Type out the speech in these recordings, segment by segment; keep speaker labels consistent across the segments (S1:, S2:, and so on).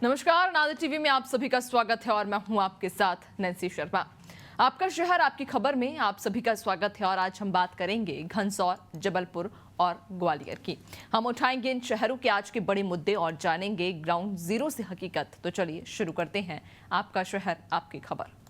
S1: नमस्कार, नादिर टीवी में आप सभी का स्वागत है और मैं हूं आपके साथ नैन्सी शर्मा। आपका शहर आपकी खबर में आप सभी का स्वागत है और आज हम बात करेंगे घनसौर, जबलपुर और ग्वालियर की। हम उठाएंगे इन शहरों के आज के बड़े मुद्दे और जानेंगे ग्राउंड जीरो से हकीकत। तो चलिए शुरू करते हैं आपका शहर आपकी खबर।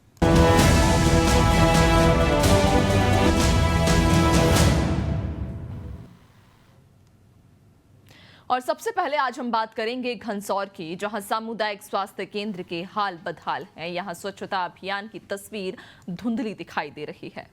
S1: और सबसे पहले आज हम बात करेंगे घनसौर की, जहां सामुदायिक स्वास्थ्य केंद्र के हाल बदहाल हैं। यहां स्वच्छता अभियान की तस्वीर धुंधली दिखाई दे रही है।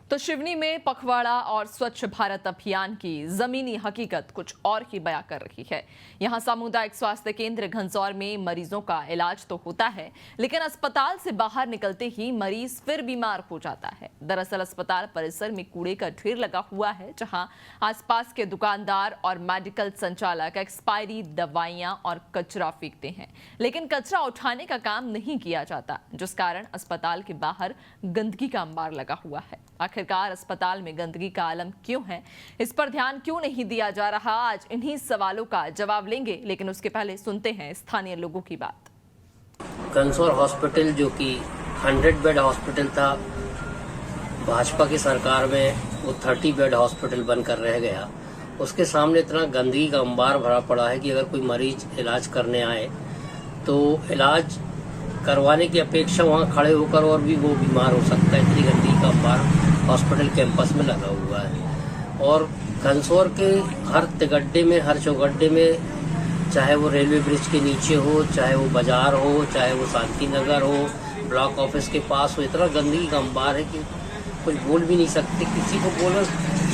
S1: तो शिवनी में पखवाड़ा और स्वच्छ भारत अभियान की जमीनी हकीकत कुछ और ही बयां कर रही है। यहां सामुदायिक स्वास्थ्य केंद्र घनसौर में मरीजों का इलाज तो होता है, लेकिन अस्पताल से बाहर निकलते ही मरीज फिर बीमार हो जाता है। दरअसल अस्पताल परिसर में कूड़े का ढेर लगा हुआ है, जहां आसपास के दुकानदार और मेडिकल संचालक एक्सपायरी दवाइयां और कचरा फेंकते हैं, लेकिन कचरा उठाने का काम नहीं किया जाता, जिस कारण अस्पताल के बाहर गंदगी का अंबार लगा हुआ है। आखिरकार अस्पताल में गंदगी का आलम क्यों है, इस पर ध्यान क्यों नहीं दिया जा रहा? आज इन्हीं सवालों का जवाब लेंगे, लेकिन उसके पहले सुनते हैं स्थानीय लोगों की बात।
S2: घनसौर हॉस्पिटल जो कि 100 बेड हॉस्पिटल था, भाजपा की सरकार में वो 30 बेड हॉस्पिटल बनकर रह गया। उसके सामने इतना गंदगी का अंबार भरा पड़ा है कि अगर कोई मरीज इलाज करने आए तो इलाज करवाने की अपेक्षा वहाँ खड़े होकर और भी वो बीमार हो सकता है। इतनी गंदगी का अंबार हॉस्पिटल कैंपस में लगा हुआ है। और घनसौर के हर तिगड्डे में, हर चौगड्डे में, चाहे वो रेलवे ब्रिज के नीचे हो, चाहे वो बाजार हो, चाहे वो शांति नगर हो, ब्लॉक ऑफिस के पास हो, इतना गंदगी का अंबार है कि कुछ बोल भी नहीं सकते। किसी को बोलो,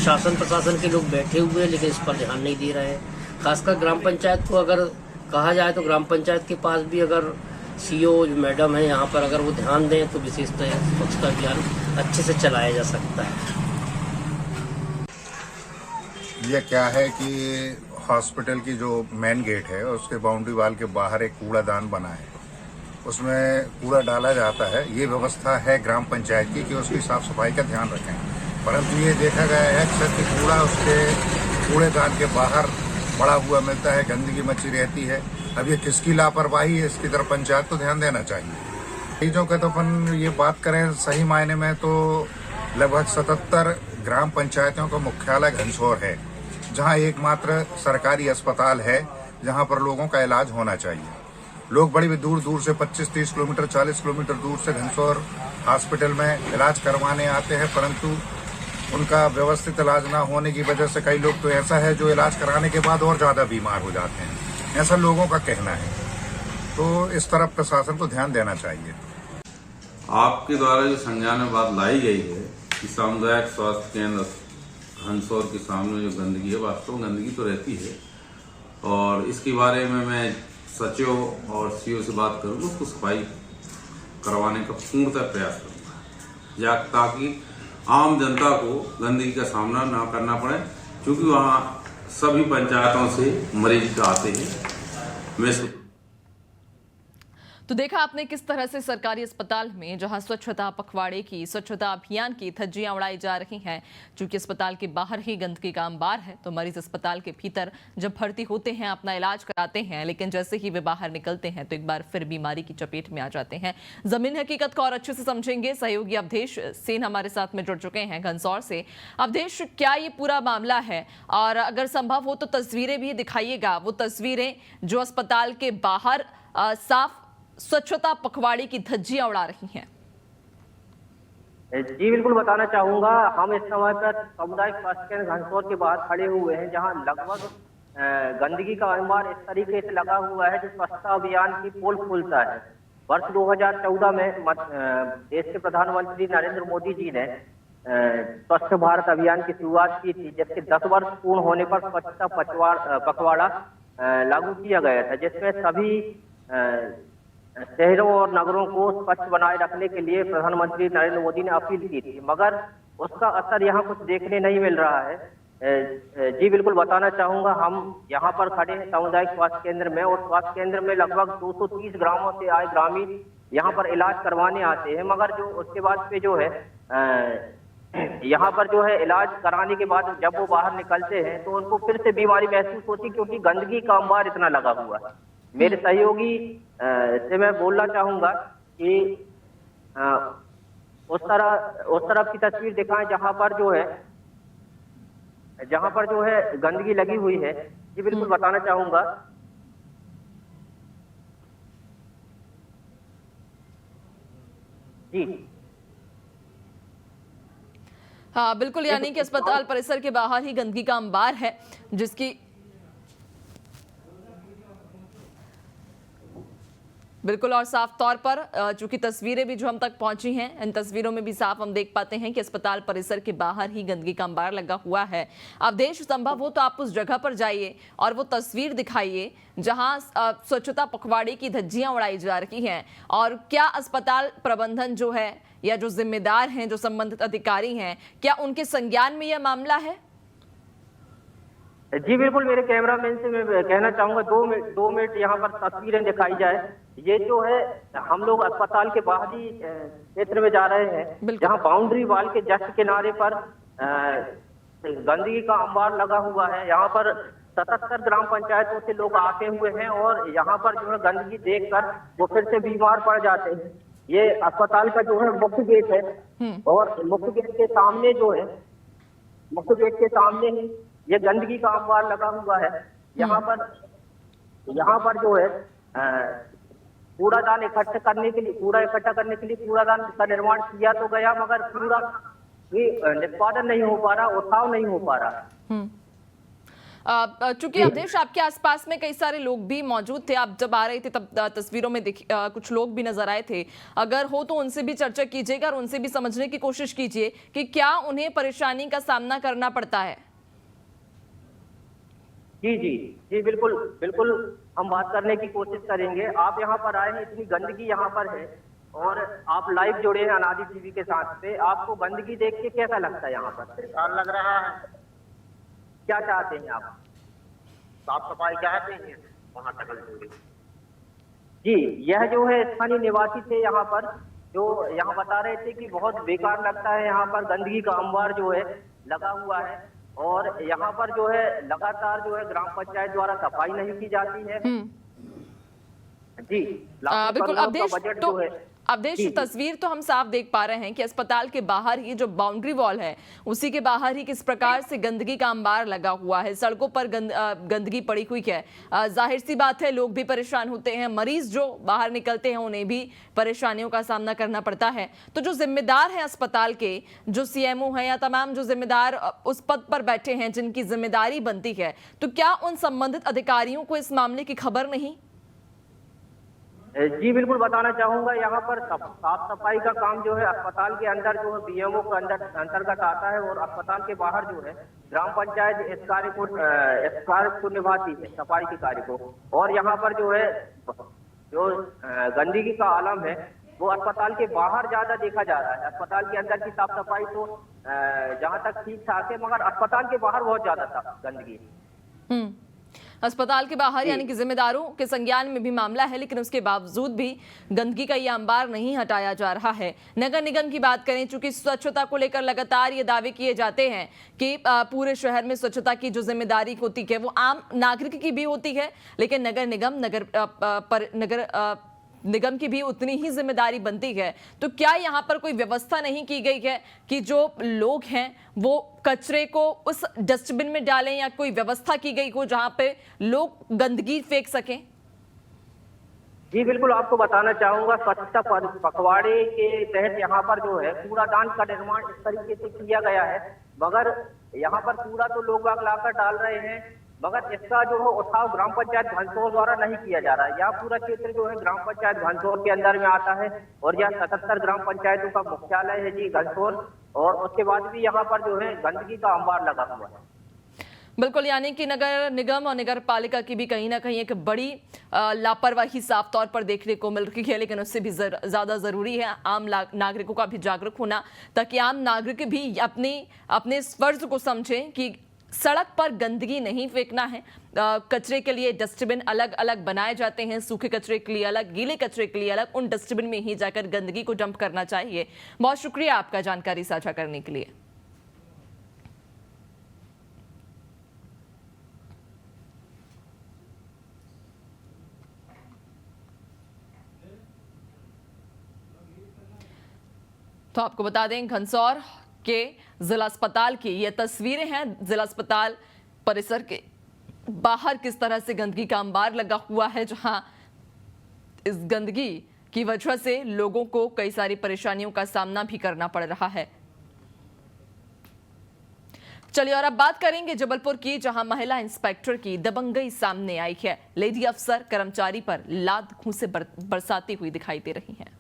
S2: शासन प्रशासन के लोग बैठे हुए हैं लेकिन इस पर ध्यान नहीं दे रहे हैं। खासकर ग्राम पंचायत को अगर कहा जाए तो ग्राम पंचायत के पास भी अगर सीओ जो मैडम है यहाँ पर, अगर वो ध्यान दें तो विशेषतः स्वच्छता अभियान अच्छे से चलाया जा सकता है।
S3: ये क्या है कि हॉस्पिटल की जो मेन गेट है उसके बाउंड्री वाल के बाहर एक कूड़ादान बना है, उसमें कूड़ा डाला जाता है। ये व्यवस्था है ग्राम पंचायत की कि उसकी साफ सफाई का ध्यान रखें, परंतु ये देखा गया है अक्सर कि कूड़ा उसके कूड़ेदान के बाहर पड़ा हुआ मिलता है, गंदगी मची रहती है। अब ये किसकी लापरवाही है, इसकी तरफ पंचायत को ध्यान देना चाहिए। चीजों के तो अपन ये बात करें सही मायने में तो लगभग 77 ग्राम पंचायतों का मुख्यालय घनसौर है, जहां एकमात्र सरकारी अस्पताल है जहां पर लोगों का इलाज होना चाहिए। लोग बड़ी दूर दूर से 25-30 किलोमीटर, 40 किलोमीटर दूर से घनसौर हॉस्पिटल में इलाज करवाने आते हैं, परंतु उनका व्यवस्थित इलाज न होने की वजह से कई लोग तो ऐसा है जो इलाज कराने के बाद और ज्यादा बीमार हो जाते हैं, ऐसा लोगों का कहना है। तो इस तरफ प्रशासन को ध्यान देना चाहिए।
S4: आपके द्वारा जो संज्ञान में बात लाई गई है कि सामुदायिक स्वास्थ्य केंद्र घनसौर के सामने जो गंदगी है, वास्तव में गंदगी तो रहती है और इसके बारे में मैं सचिव और सीओ से बात करूंगा, उसको सफाई करवाने का पूर्णतः प्रयास करूंगा, ताकि आम जनता को गंदगी का सामना ना करना पड़े, क्योंकि वहाँ सभी पंचायतों से मरीज आते हैं।
S1: तो देखा आपने किस तरह से सरकारी अस्पताल में, जहां स्वच्छता पखवाड़े की, स्वच्छता अभियान की धज्जियां उड़ाई जा रही हैं। चूंकि अस्पताल के बाहर ही गंदगी का अंबार है, तो मरीज अस्पताल के भीतर जब भर्ती होते हैं, अपना इलाज कराते हैं, लेकिन जैसे ही वे बाहर निकलते हैं तो एक बार फिर बीमारी की चपेट में आ जाते हैं। जमीन हकीकत को और अच्छे से समझेंगे। सहयोगी अवधेश सेन हमारे साथ में जुड़ चुके हैं घनसौर से। अवधेश, क्या ये पूरा मामला है, और अगर संभव हो तो तस्वीरें भी दिखाइएगा, वो तस्वीरें जो अस्पताल के बाहर साफ स्वच्छता पखवाड़े की धज्जियां उड़ा रही हैं।
S5: जी बिल्कुल बताना चाहूंगा, हम इस समय पर सामुदायिक स्वास्थ्य केंद्र घनसौर के बाहर खड़े हुए हैं, जहां लगभग गंदगी का अंबार इस तरीके से लगा हुआ है जो स्वच्छता अभियान की पोल खोलता है। वर्ष 2014 में देश के प्रधानमंत्री नरेंद्र मोदी जी ने स्वच्छ भारत अभियान की शुरुआत की थी, जिसके 10 वर्ष पूर्ण होने पर स्वच्छता पखवाड़ा लागू किया गया था, जिसमें सभी शहरों और नगरों को स्वच्छ बनाए रखने के लिए प्रधानमंत्री नरेंद्र मोदी ने अपील की थी, मगर उसका असर यहाँ कुछ देखने नहीं मिल रहा है। जी बिल्कुल बताना चाहूंगा, हम यहाँ पर खड़े हैं सामुदायिक स्वास्थ्य केंद्र में, और स्वास्थ्य केंद्र में लगभग 230 ग्रामों से आए ग्रामीण यहाँ पर इलाज करवाने आते हैं, मगर जो उसके बाद पे जो है यहाँ पर जो है इलाज कराने के बाद जब वो बाहर निकलते हैं तो उनको फिर से बीमारी महसूस होती है, क्योंकि गंदगी का अंबार इतना लगा हुआ है। मेरे सहयोगी से मैं बोलना चाहूंगा कि उस तरफ की तस्वीर दिखाएं जहां पर जो है गंदगी लगी हुई है। जी बिल्कुल बताना चाहूंगा। जी
S1: हाँ बिल्कुल, यानी कि अस्पताल परिसर के बाहर ही गंदगी का अंबार है, जिसकी बिल्कुल और साफ तौर पर चूंकि तस्वीरें भी जो हम तक पहुंची हैं, इन तस्वीरों में भी साफ हम देख पाते हैं कि अस्पताल परिसर के बाहर ही गंदगी का अंबार लगा हुआ है। अब देश संभव हो तो आप उस जगह पर जाइए और वो तस्वीर दिखाइए जहां स्वच्छता पखवाड़े की धज्जियां उड़ाई जा रही हैं। और क्या अस्पताल प्रबंधन जो है या जो जिम्मेदार हैं, जो संबंधित अधिकारी हैं, क्या उनके संज्ञान में यह मामला है?
S5: जी बिल्कुल, मेरे कैमरामैन से मैं कहना चाहूंगा 2 मिनट यहाँ पर तस्वीरें दिखाई जाए। ये जो है हम लोग अस्पताल के बाहरी क्षेत्र में जा रहे हैं, जहाँ बाउंड्री वॉल के जस्ट किनारे पर गंदगी का अंबार लगा हुआ है। यहाँ पर 77 ग्राम पंचायतों से लोग आते हुए हैं और यहाँ पर जो है गंदगी देखकर वो फिर से बीमार पड़ जाते हैं। ये अस्पताल का जो है मुख्य गेट है और मुख्य गेट के सामने ही ये गंदगी का अंबार लगा हुआ है। यहाँ पर जो है कूड़ादान इकट्ठा करने के लिए कूड़ादान का निर्माण किया तो गया, मगर कूड़ा निष्पादन नहीं हो पा रहा, उठाव नहीं हो पा रहा।
S1: चूंकि अवधेश आपके आसपास में कई सारे लोग भी मौजूद थे, आप जब आ रहे थे तब तस्वीरों में कुछ लोग भी नजर आए थे। अगर हो तो उनसे भी चर्चा कीजिएगा और उनसे भी समझने की कोशिश कीजिए कि क्या उन्हें परेशानी का सामना करना पड़ता है।
S5: जी बिल्कुल हम बात करने की कोशिश करेंगे। आप यहाँ पर आए हैं, इतनी गंदगी यहाँ पर है और आप लाइव जुड़े हैं अनादि टीवी के साथ पे। आपको गंदगी देख के कैसा लगता है? यहाँ पर
S6: बेकार लग रहा है।
S5: क्या चाहते हैं आप?
S6: साफ सफाई चाहते हैं वहाँ तक।
S5: जी, यह जो है स्थानीय निवासी थे यहाँ पर, जो यहाँ बता रहे थे कि बहुत बेकार लगता है यहाँ पर गंदगी का अंबार जो है लगा हुआ है और यहाँ पर जो है लगातार जो है ग्राम पंचायत द्वारा सफाई नहीं की जाती है। जी
S1: बिल्कुल अवधेश तस्वीर तो हम साफ देख पा रहे हैं कि अस्पताल के बाहर ही जो बाउंड्री वॉल है उसी के बाहर ही किस प्रकार से गंदगी का अंबार लगा हुआ है। सड़कों पर गंदगी पड़ी हुई है। जाहिर सी बात है लोग भी परेशान होते हैं, मरीज जो बाहर निकलते हैं उन्हें भी परेशानियों का सामना करना पड़ता है। तो जो जिम्मेदार हैं अस्पताल के, जो सीएमओ हैं या तमाम जो जिम्मेदार उस पद पर बैठे हैं जिनकी जिम्मेदारी बनती है, तो क्या उन संबंधित अधिकारियों को इस मामले की खबर नहीं?
S5: जी बिल्कुल बताना चाहूंगा। यहाँ पर साफ सफाई का काम जो है अस्पताल के अंदर जो है बीएमओ के अंतर्गत आता है और अस्पताल के बाहर जो है ग्राम पंचायत इस कार्य को निभाती है, सफाई के कार्य को। और यहाँ पर जो है जो गंदगी का आलम है वो अस्पताल के बाहर ज्यादा देखा जा रहा है। अस्पताल के अंदर की साफ सफाई तो जहाँ तक ठीक ठाक है, मगर अस्पताल के बाहर बहुत ज्यादा गंदगी।
S1: अस्पताल के बाहर यानी कि जिम्मेदारों के संज्ञान में भी मामला है, लेकिन उसके बावजूद भी गंदगी का ये अंबार नहीं हटाया जा रहा है। नगर निगम की बात करें, चूंकि स्वच्छता को लेकर लगातार ये दावे किए जाते हैं कि पूरे शहर में स्वच्छता की जो जिम्मेदारी होती है वो आम नागरिक की भी होती है, लेकिन नगर निगम की भी उतनी ही जिम्मेदारी बनती है। तो क्या यहाँ पर कोई व्यवस्था नहीं की गई है कि जो लोग हैं वो कचरे को उस डस्टबिन में डालें, या कोई व्यवस्था की गई हो जहाँ पे लोग गंदगी फेंक सकें?
S5: जी बिल्कुल, आपको बताना चाहूंगा स्वच्छता पखवाड़े के तहत यहाँ पर जो है कूड़ादान का निर्माण इस तरीके से किया गया है, मगर यहाँ पर कूड़ा तो लोग लाकर डाल रहे हैं, मगर इसका जो है उठाव ग्राम पंचायत घनसोर द्वारा नहीं किया जा रहा है। यह पूरा क्षेत्र जो है ग्राम पंचायत घनसोर के अंदर में आता है और यह 77 ग्राम पंचायतों का मुख्यालय है जी घनसोर। और उसके बाद भी यहाँ पर जो है गंदगी का अंबार लगा हुआ है।
S1: बिल्कुल, यानी कि नगर निगम और नगर पालिका की भी कहीं ना कहीं एक बड़ी लापरवाही साफ तौर पर देखने को मिल रही है, लेकिन उससे भी ज़्यादा ज़रूरी है आम नागरिकों का भी जागरूक होना, ताकि आम नागरिक भी अपने इस फर्ज को समझें कि सड़क पर गंदगी नहीं फेंकना है। कचरे के लिए डस्टबिन अलग अलग बनाए जाते हैं, सूखे कचरे के लिए अलग, गीले कचरे के लिए अलग। उन डस्टबिन में ही जाकर गंदगी को डंप करना चाहिए। बहुत शुक्रिया आपका जानकारी साझा करने के लिए। तो आपको बता दें, घनसौर के जिला अस्पताल की ये तस्वीरें हैं। जिला अस्पताल परिसर के बाहर किस तरह से गंदगी का अंबार लगा हुआ है, जहां इस गंदगी की वजह से लोगों को कई सारी परेशानियों का सामना भी करना पड़ रहा है। चलिए और अब बात करेंगे जबलपुर की, जहां महिला इंस्पेक्टर की दबंगई सामने आई है। लेडी अफसर कर्मचारी पर लात घूंसे बरसाती हुई दिखाई दे रही हैं।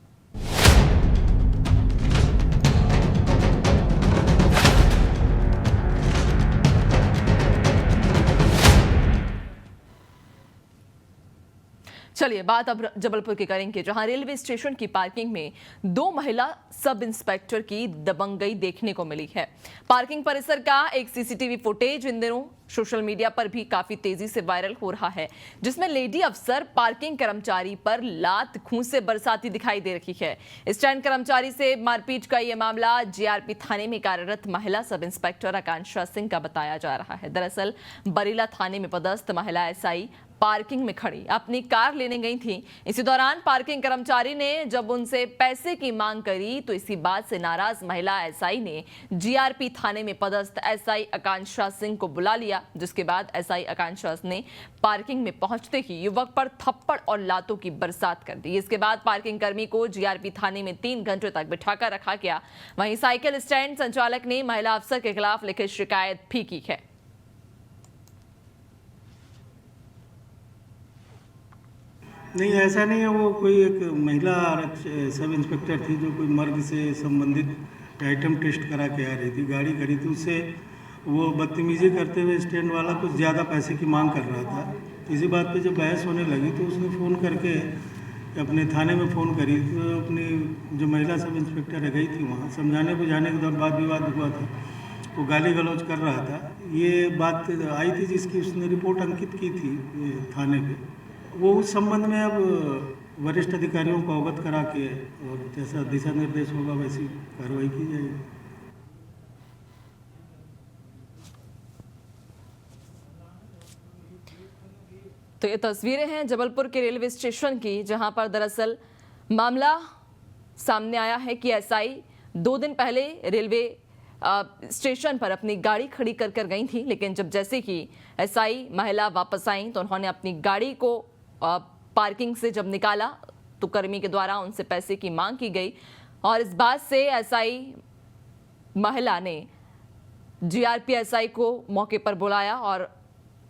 S1: चलिए बात अब जबलपुर की करेंगे, जहां रेलवे स्टेशन की पार्किंग में 2 महिला सब इंस्पेक्टर की दबंगई देखने को मिली है। पार्किंग परिसर का एक सीसीटीवी फुटेज इन दिनों सोशल मीडिया पर भी काफी तेजी से वायरल हो रहा है, जिसमें लेडी अफसर पार्किंग कर्मचारी पर लात घूंसे बरसाती दिखाई दे रही है। स्टैंड कर्मचारी से मारपीट का यह मामला जीआरपी थाने में कार्यरत महिला सब इंस्पेक्टर आकांक्षा सिंह का बताया जा रहा है। दरअसल बरीला थाने में पदस्थ महिला एसआई पार्किंग में खड़ी अपनी कार लेने गई थी। इसी दौरान पार्किंग कर्मचारी ने जब उनसे पैसे की मांग करी तो इसी बात से नाराज महिला एसआई ने जीआरपी थाने में पदस्थ एसआई आकांक्षा सिंह को बुला लिया, जिसके बाद एसआई आकांक्षा ने पार्किंग में पहुंचते ही युवक पर थप्पड़ और लातों की बरसात कर दी। इसके बाद पार्किंग कर्मी को जीआरपी थाने में 3 घंटे तक बिठाकर रखा गया। वहीं साइकिल स्टैंड संचालक ने महिला अफसर के खिलाफ लिखित शिकायत भी की है।
S7: नहीं, ऐसा नहीं है। वो कोई एक महिला सब इंस्पेक्टर थी जो कोई मर्ग से संबंधित आइटम टेस्ट करा के आ रही थी। गाड़ी खड़ी थी, उससे वो बदतमीजी करते हुए स्टैंड वाला कुछ ज़्यादा पैसे की मांग कर रहा था। इसी बात पे जब बहस होने लगी तो उसने फ़ोन करके अपने थाने में फ़ोन करी। तो अपनी जो महिला सब इंस्पेक्टर गई थी वहाँ, समझाने बुझाने के दौरान वाद विवाद हुआ था। वो गाली गलौज कर रहा था। ये बात आई थी जिसकी उसने रिपोर्ट अंकित की थी थाने पे। वो उस संबंध में अब वरिष्ठ अधिकारियों को अवगत करा के और जैसा दिशा निर्देश होगा वैसी कार्रवाई की जाएगी।
S1: तो ये तस्वीरें हैं जबलपुर के रेलवे स्टेशन की, जहां पर दरअसल मामला सामने आया है कि एसआई 2 दिन पहले रेलवे स्टेशन पर अपनी गाड़ी खड़ी कर गई थी, लेकिन जब जैसे ही एसआई महिला वापस आई तो उन्होंने अपनी गाड़ी को पार्किंग से जब निकाला तो कर्मी के द्वारा उनसे पैसे की मांग की गई और इस बात से एसआई महिला ने जीआरपी एसआई को मौके पर बुलाया और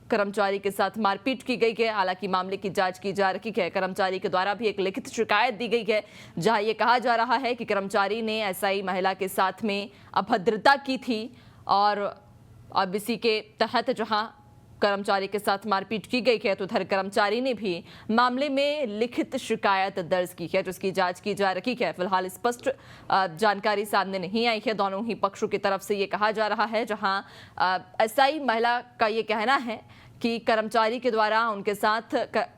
S1: कर्मचारी के साथ मारपीट की गई है। हालांकि मामले की जांच की जा रही है। कर्मचारी के द्वारा भी एक लिखित शिकायत दी गई है, जहां यह कहा जा रहा है कि कर्मचारी ने एसआई महिला के साथ में अभद्रता की थी और अब इसी के तहत जहां कर्मचारी के साथ मारपीट की गई है तो उधर कर्मचारी ने भी मामले में लिखित शिकायत दर्ज की है, जिसकी जांच की जा रही है। फिलहाल स्पष्ट जानकारी सामने नहीं आई है। दोनों ही पक्षों की तरफ से ये कहा जा रहा है, जहां एसआई महिला का ये कहना है कि कर्मचारी के द्वारा उनके साथ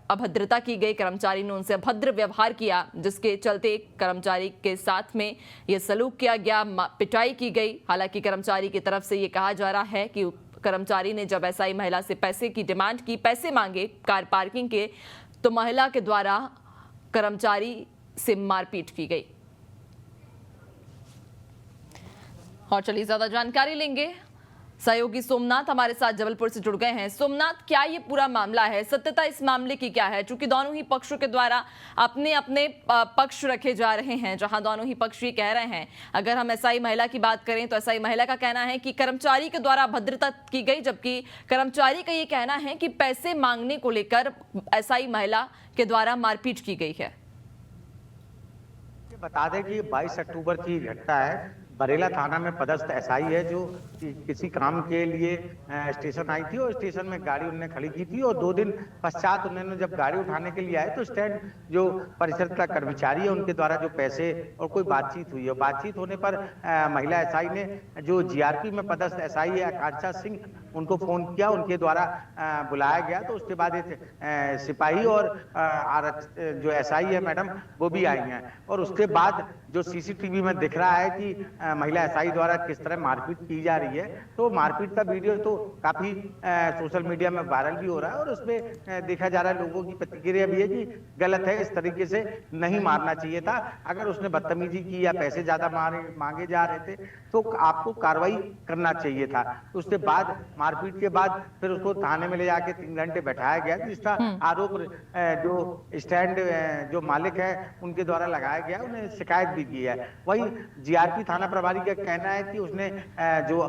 S1: अभद्रता की गई, कर्मचारी ने उनसे अभद्र व्यवहार किया, जिसके चलते कर्मचारी के साथ में ये सलूक किया गया, पिटाई की गई। हालांकि कर्मचारी की तरफ से ये कहा जा रहा है कि कर्मचारी ने जब एसआई महिला से पैसे की डिमांड की, पैसे मांगे कार पार्किंग के, तो महिला के द्वारा कर्मचारी से मारपीट की गई। और चलिए ज्यादा जानकारी लेंगे, सहयोगी सोमनाथ हमारे साथ जबलपुर से जुड़ गए हैं। सोमनाथ, क्या ये पूरा मामला है, सत्यता इस मामले की क्या है? चूंकि दोनों ही पक्षों के द्वारा अपने अपने पक्ष रखे जा रहे हैं, जहां दोनों ही पक्ष ये कह रहे हैं, अगर हम एसआई महिला की बात करें तो एसआई महिला का कहना है कि कर्मचारी के द्वारा अभद्रता की गई, जबकि कर्मचारी का ये कहना है कि पैसे मांगने को लेकर एसआई महिला के द्वारा मारपीट की गई है।
S6: बता दें कि 22 अक्टूबर की घटना है। बरेला थाना में पदस्थ एसआई है जो किसी काम के लिए स्टेशन आई थी और स्टेशन में गाड़ी उन्होंने खड़ी की थी और 2 दिन पश्चात उन्होंने जब गाड़ी उठाने के लिए आए तो स्टैंड जो परिसर का कर्मचारी है उनके द्वारा जो पैसे और कोई बातचीत हुई है। बातचीत होने पर महिला एसआई ने जो जीआरपी में पदस्थ एसआई है आकांक्षा सिंह उनको फ़ोन किया, उनके द्वारा बुलाया गया। तो उसके बाद एक सिपाही और जो एसआई है मैडम, वो भी आई हैं। और उसके बाद जो सीसीटीवी में दिख रहा है कि महिला एसआई द्वारा किस तरह मारपीट की जा रही है, तो मारपीट का वीडियो तो काफ़ी सोशल मीडिया में वायरल भी हो रहा है। और उसमें देखा जा रहा है, लोगों की प्रतिक्रिया भी है कि गलत है, इस तरीके से नहीं मारना चाहिए था। अगर उसने बदतमीजी की या पैसे ज़्यादा मांगे जा रहे थे तो आपको कार्रवाई करना चाहिए था। तो उसके बाद मारपीट के बाद फिर उसको थाने में ले जाके 3 घंटे बैठाया गया, जिसका आरोप जो स्टैंड जो मालिक है उनके द्वारा लगाया गया, उन्हें शिकायत भी की है। वही जीआरपी थाना प्रभारी का कहना है कि उसने जो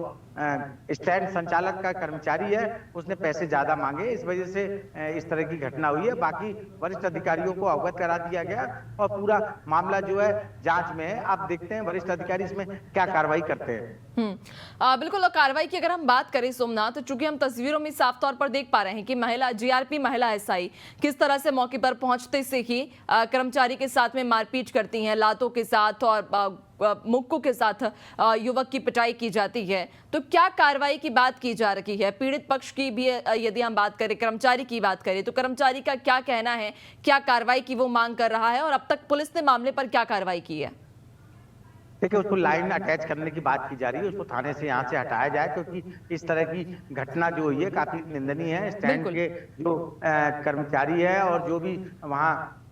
S6: स्टैंड संचालक का कर्मचारी है उसने पैसे ज्यादा मांगे, इस वजह से इस तरह की घटना हुई है। बाकी वरिष्ठ अधिकारियों को अवगत करा दिया गया और पूरा मामला जो है जांच में है। आप देखते हैं वरिष्ठ अधिकारी इसमें क्या कार्रवाई करते हैं।
S1: बिल्कुल। और कार्रवाई की अगर हम बात करें सोमनाथ, तो चूंकि हम तस्वीरों में साफ तौर पर देख पा रहे हैं कि महिला जीआरपी महिला एसआई किस तरह से मौके पर पहुंचते से ही कर्मचारी के साथ में मारपीट करती हैं, लातों के साथ और मुक्कों के साथ युवक की पिटाई की जाती है। तो क्या कार्रवाई की बात की जा रही है? पीड़ित पक्ष की भी यदि हम बात करें, कर्मचारी की बात करें, तो कर्मचारी का क्या कहना है, क्या कार्रवाई की वो मांग कर रहा है और अब तक पुलिस ने मामले पर क्या कार्रवाई की है?
S6: देखिए, उसको लाइन अटैच करने की बात की जा रही है, उसको थाने से यहाँ से हटाया जाए, क्योंकि इस तरह की घटना जो हुई है काफी निंदनीय है। स्टैंड के जो कर्मचारी है और जो भी वहाँ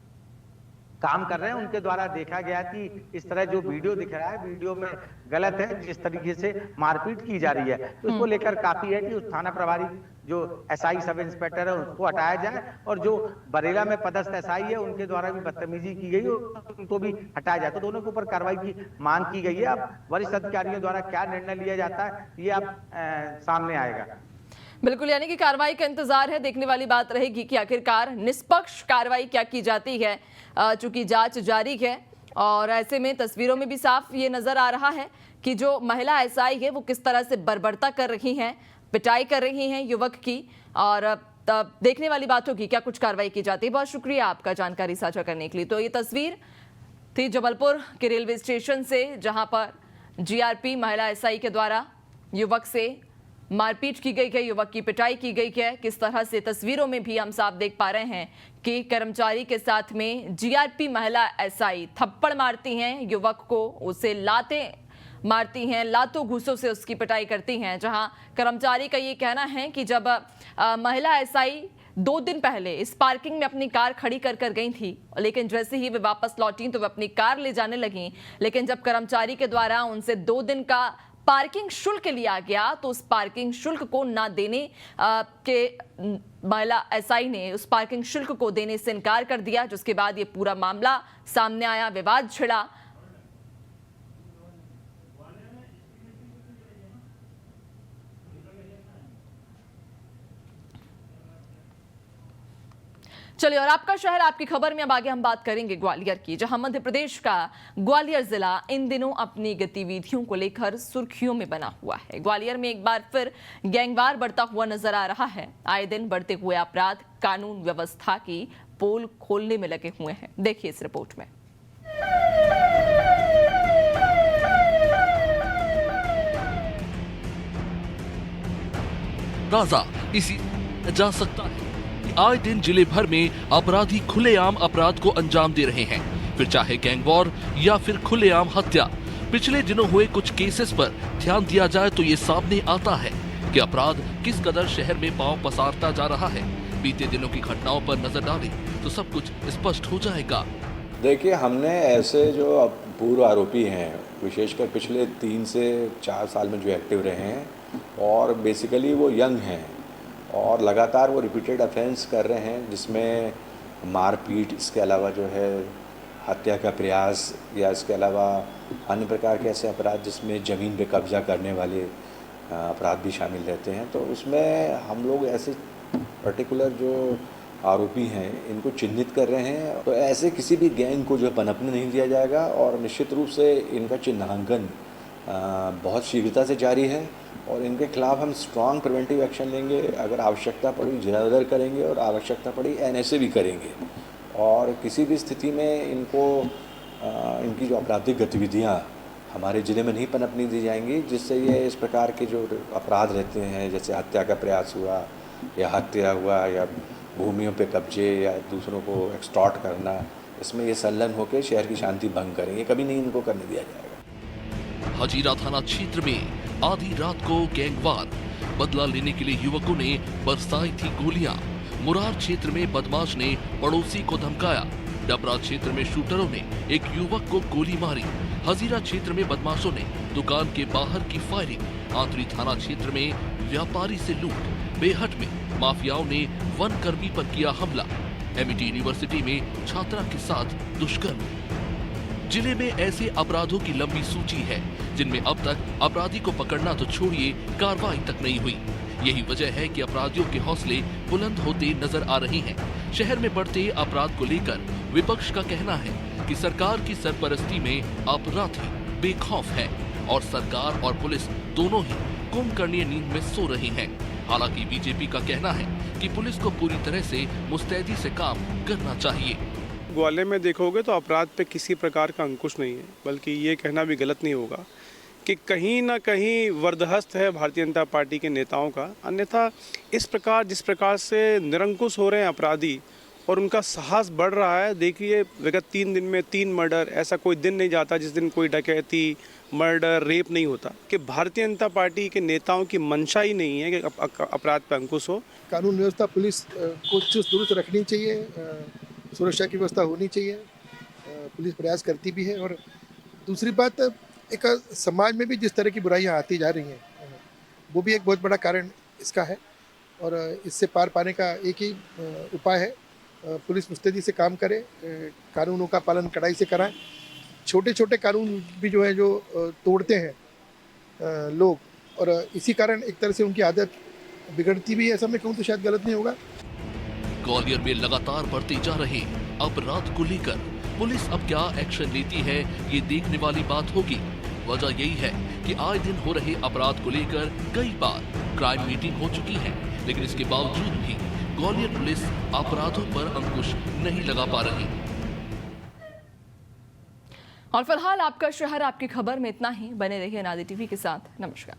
S6: काम कर रहे हैं उनके द्वारा देखा गया कि इस तरह जो वीडियो दिख रहा है, वीडियो में गलत है जिस तरीके से मारपीट की जा रही है। तो इसको लेकर काफी है कि उस थाना प्रभारी जो एसआई सब इंस्पेक्टर है उसको हटाया जाए और जो बरेला में पदस्थ एसआई है उनके द्वारा भी बदतमीजी की गई उनको भी हटाया जाए। तो दोनों के ऊपर कार्रवाई की मांग की गई है। अब वरिष्ठ अधिकारियों द्वारा क्या निर्णय लिया जाता है ये अब सामने आएगा।
S1: बिल्कुल, यानी कि कार्रवाई का इंतजार है। देखने वाली बात रहेगी कि आखिरकार निष्पक्ष कार्रवाई क्या की जाती है, चूंकि जांच जारी है। और ऐसे में तस्वीरों में भी साफ ये नजर आ रहा है कि जो महिला एसआई है वो किस तरह से बर्बरता कर रही हैं, पिटाई कर रही हैं युवक की। और देखने वाली बात होगी क्या कुछ कार्रवाई की जाती है। बहुत शुक्रिया आपका जानकारी साझा करने के लिए। तो ये तस्वीर थी जबलपुर के रेलवे स्टेशन से, जहां पर जीआरपी महिला एसआई के द्वारा युवक से मारपीट की गई है, युवक की पिटाई की गई है। किस तरह से तस्वीरों में भी हम साफ देख पा रहे हैं कि कर्मचारी के साथ में जीआरपी महिला एसआई थप्पड़ मारती हैं युवक को, उसे लाते मारती हैं, लातों घूसों से उसकी पिटाई करती हैं। जहां कर्मचारी का ये कहना है कि जब महिला एसआई 2 दिन पहले इस पार्किंग में अपनी कार खड़ी कर गई थी, लेकिन जैसे ही वे वापस लौटी तो वे अपनी कार ले जाने लगी। लेकिन जब कर्मचारी के द्वारा उनसे 2 दिन का पार्किंग शुल्क लिया गया तो उस पार्किंग शुल्क को ना देने के महिला एसआई ने उस पार्किंग शुल्क को देने से इनकार कर दिया, जिसके बाद ये पूरा मामला सामने आया, विवाद छिड़ा। चलिए, और आपका शहर आपकी खबर में अब आगे हम बात करेंगे ग्वालियर की, जहां मध्य प्रदेश का ग्वालियर जिला इन दिनों अपनी गतिविधियों को लेकर सुर्खियों में बना हुआ है। ग्वालियर में एक बार फिर गैंगवार बढ़ता हुआ नजर आ रहा है। आए दिन बढ़ते हुए अपराध कानून व्यवस्था की पोल खोलने में लगे हुए हैं। देखिए इस रिपोर्ट में।
S8: राजा इसी जा सकता है। आए दिन जिले भर में अपराधी खुलेआम अपराध को अंजाम दे रहे हैं, फिर चाहे गैंगवॉर या फिर खुलेआम हत्या। पिछले दिनों हुए कुछ केसेस पर ध्यान दिया जाए तो ये सामने आता है कि अपराध किस कदर शहर में पांव पसारता जा रहा है। बीते दिनों की घटनाओं पर नजर डालें तो सब कुछ स्पष्ट हो जाएगा।
S9: देखिए, हमने ऐसे जो अब पूर्व आरोपी हैं, विशेषकर पिछले 3 से 4 साल में जो एक्टिव रहे हैं और बेसिकली वो यंग हैं और लगातार वो रिपीटेड ऑफेंस कर रहे हैं, जिसमें मारपीट, इसके अलावा जो है हत्या का प्रयास या इसके अलावा अन्य प्रकार के ऐसे अपराध जिसमें ज़मीन पे कब्जा करने वाले अपराध भी शामिल रहते हैं। तो उसमें हम लोग ऐसे पर्टिकुलर जो आरोपी हैं इनको चिन्हित कर रहे हैं। तो ऐसे किसी भी गैंग को जो है पनपने नहीं दिया जाएगा और निश्चित रूप से इनका चिन्हांकन बहुत शीघ्रता से जारी है और इनके खिलाफ हम स्ट्रांग प्रिवेंटिव एक्शन लेंगे। अगर आवश्यकता पड़ी जिलादर करेंगे और आवश्यकता पड़ी NSA भी करेंगे और किसी भी स्थिति में इनको इनकी जो आपराधिक गतिविधियां हमारे ज़िले में नहीं पनपने दी जाएंगी, जिससे ये इस प्रकार के जो अपराध रहते हैं, जैसे हत्या का प्रयास हुआ या हत्या हुआ या भूमियों पे कब्जे या दूसरों को एक्सटॉर्ट करना, इसमें ये संलग्न होकर शहर की शांति भंग करेंगे, कभी नहीं इनको करने दिया जाएगा।
S8: हजीरा थाना क्षेत्र में आधी रात को गैंगवार, बदला लेने के लिए युवकों ने बरसाई थी गोलियां। मुरार क्षेत्र में बदमाश ने पड़ोसी को धमकाया। डबरा क्षेत्र में शूटरों ने एक युवक को गोली मारी। हजीरा क्षेत्र में बदमाशों ने दुकान के बाहर की फायरिंग। आंतरी थाना क्षेत्र में व्यापारी से लूट। बेहट में माफियाओं ने वन कर्मी पर किया हमला। एमईटी यूनिवर्सिटी में छात्रा के साथ दुष्कर्म। जिले में ऐसे अपराधों की लंबी सूची है जिनमें अब तक अपराधी को पकड़ना तो छोड़िए, कार्रवाई तक नहीं हुई। यही वजह है कि अपराधियों के हौसले बुलंद होते नजर आ रहे हैं। शहर में बढ़ते अपराध को लेकर विपक्ष का कहना है कि सरकार की सरपरस्ती में अपराधी बेखौफ है और सरकार और पुलिस दोनों ही कुंभकर्णीय नींद में सो रही हैं। हालांकि बीजेपी का कहना है कि पुलिस को पूरी तरह से मुस्तैदी से काम करना चाहिए।
S10: ग्वालियर में देखोगे तो अपराध पे किसी प्रकार का अंकुश नहीं है, बल्कि ये कहना भी गलत नहीं होगा कि कहीं ना कहीं वर्दहस्त है भारतीय जनता पार्टी के नेताओं का। अन्यथा इस प्रकार जिस प्रकार से निरंकुश हो रहे हैं अपराधी और उनका साहस बढ़ रहा है, देखिए विगत 3 दिन में 3 मर्डर, ऐसा कोई दिन नहीं जाता जिस दिन कोई डकैती, मर्डर, रेप नहीं होता। कि भारतीय जनता पार्टी के नेताओं की मंशा ही नहीं है कि अपराध पर अंकुश हो।
S11: कानून व्यवस्था पुलिस को चुस्त दुरुस्त रखनी चाहिए, सुरक्षा की व्यवस्था होनी चाहिए, पुलिस प्रयास करती भी है। और दूसरी बात, एक समाज में भी जिस तरह की बुराइयां आती जा रही हैं, वो भी एक बहुत बड़ा कारण इसका है। और इससे पार पाने का एक ही उपाय है, पुलिस मुस्तैदी से काम करे, कानूनों का पालन कड़ाई से कराएं। छोटे छोटे कानून भी जो है जो तोड़ते हैं लोग, और इसी कारण एक तरह से उनकी आदत बिगड़ती भी है। ऐसा मैं कहूँ तो शायद गलत नहीं होगा।
S8: ग्वालियर में लगातार बढ़ते जा रहे अपराध को लेकर पुलिस अब क्या एक्शन लेती है, ये देखने वाली बात होगी। वजह यही है कि आए दिन हो रहे अपराध को लेकर कई बार क्राइम मीटिंग हो चुकी है, लेकिन इसके बावजूद भी ग्वालियर पुलिस अपराधों पर अंकुश नहीं लगा पा रही।
S1: और फिलहाल आपका शहर आपकी खबर में इतना ही। बने रहिए अनादि टीवी के साथ। नमस्कार।